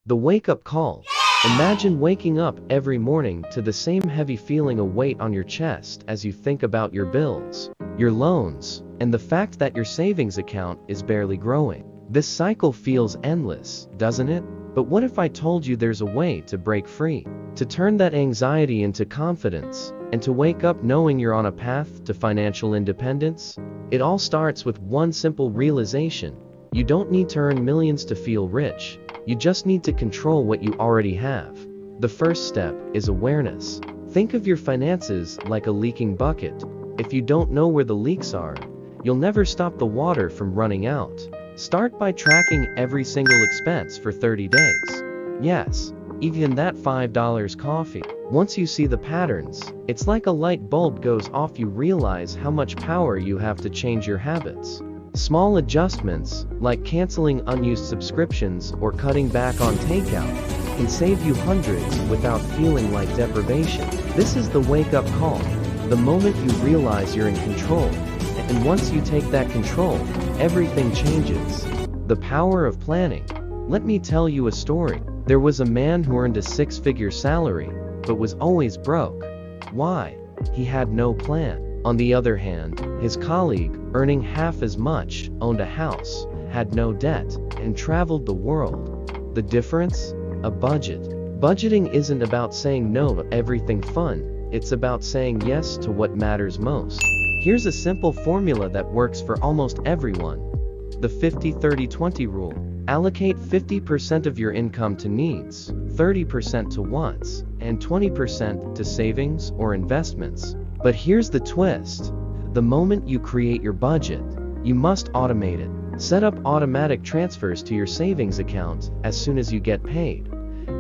The wake-up call. Imagine waking up every morning to the same heavy feeling, a weight on your chest as you think about your bills, your loans, and the fact that your savings account is barely growing. This cycle feels endless, doesn't it? But what if I told you there's a way to break free, to turn that anxiety into confidence, and to wake up knowing you're on a path to financial independence? It all starts with one simple realization. You don't need to earn millions to feel rich. You just need to control what you already have. The first step is awareness. Think of your finances like a leaking bucket. If you don't know where the leaks are, you'll never stop the water from running out. Start by tracking every single expense for 30 days. Yes, even that $5 coffee. Once you see the patterns, it's like a light bulb goes off. You realize how much power you have to change your habits. Small adjustments, like canceling unused subscriptions or cutting back on takeout, can save you hundreds without feeling like deprivation. This is the wake-up call, the moment you realize you're in control. And once you take that control, everything changes. The power of planning. Let me tell you a story. There was a man who earned a six-figure salary, but was always broke. Why? He had no plan. On the other hand, his colleague, earning half as much, owned a house, had no debt, and traveled the world. The difference? A budget. Budgeting isn't about saying no to everything fun, it's about saying yes to what matters most. Here's a simple formula that works for almost everyone. The 50-30-20 rule. Allocate 50% of your income to needs, 30% to wants, and 20% to savings or investments. But here's the twist. The moment you create your budget, you must automate it. Set up automatic transfers to your savings account as soon as you get paid.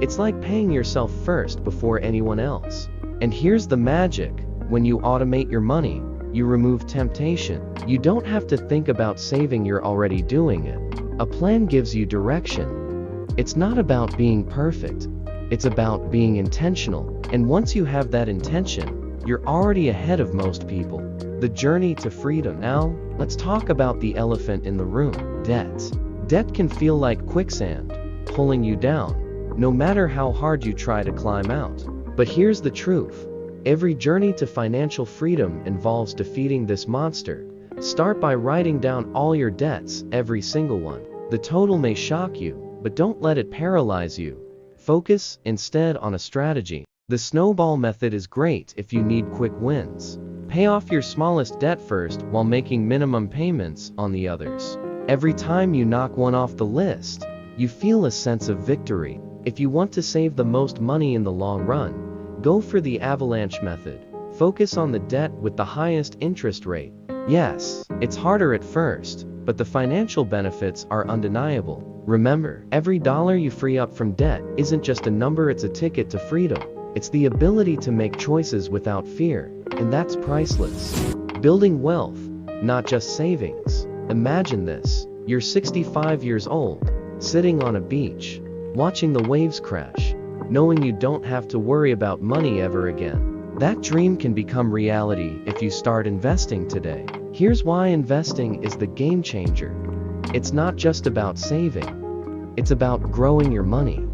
It's like paying yourself first before anyone else. And here's the magic. When you automate your money, you remove temptation. You don't have to think about saving, you're already doing it. A plan gives you direction. It's not about being perfect. It's about being intentional. And once you have that intention, you're already ahead of most people. The journey to freedom. Now, let's talk about the elephant in the room. Debt. Debt can feel like quicksand, pulling you down, no matter how hard you try to climb out. But here's the truth. Every journey to financial freedom involves defeating this monster. Start by writing down all your debts, every single one. The total may shock you, but don't let it paralyze you. Focus, instead, on a strategy. The snowball method is great if you need quick wins. Pay off your smallest debt first while making minimum payments on the others. Every time you knock one off the list, you feel a sense of victory. If you want to save the most money in the long run, go for the avalanche method. Focus on the debt with the highest interest rate. Yes, it's harder at first, but the financial benefits are undeniable. Remember, every dollar you free up from debt isn't just a number, it's a ticket to freedom. It's the ability to make choices without fear, and that's priceless. Building wealth, not just savings. Imagine this. You're 65 years old, sitting on a beach, watching the waves crash, knowing you don't have to worry about money ever again. That dream can become reality if you start investing today. Here's why investing is the game changer. It's not just about saving. It's about growing your money.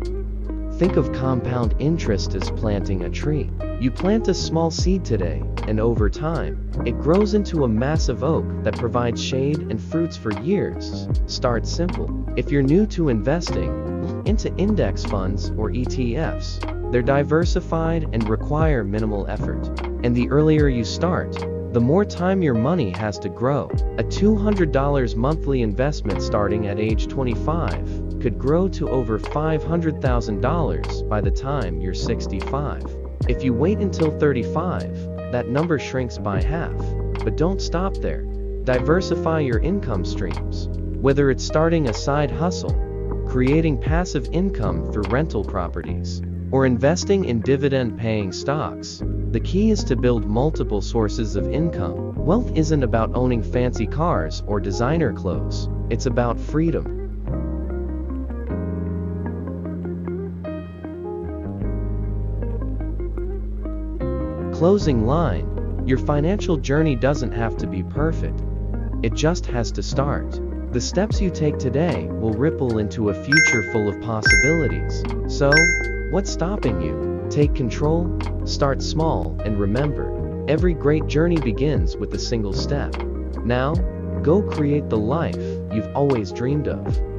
Think of compound interest as planting a tree. You plant a small seed today, and over time, it grows into a massive oak that provides shade and fruits for years. Start simple. If you're new to investing, into index funds or ETFs. They're diversified and require minimal effort. And the earlier you start, the more time your money has to grow. A $200 monthly investment starting at age 25 could grow to over $500,000 by the time you're 65. If you wait until 35, that number shrinks by half. But don't stop there. Diversify your income streams. Whether it's starting a side hustle, creating passive income through rental properties, or investing in dividend-paying stocks, the key is to build multiple sources of income. Wealth isn't about owning fancy cars or designer clothes. It's about freedom. Closing line. Your financial journey doesn't have to be perfect. It just has to start. The steps you take today will ripple into a future full of possibilities. So, what's stopping you? Take control, start small, and remember, every great journey begins with a single step. Now, go create the life you've always dreamed of.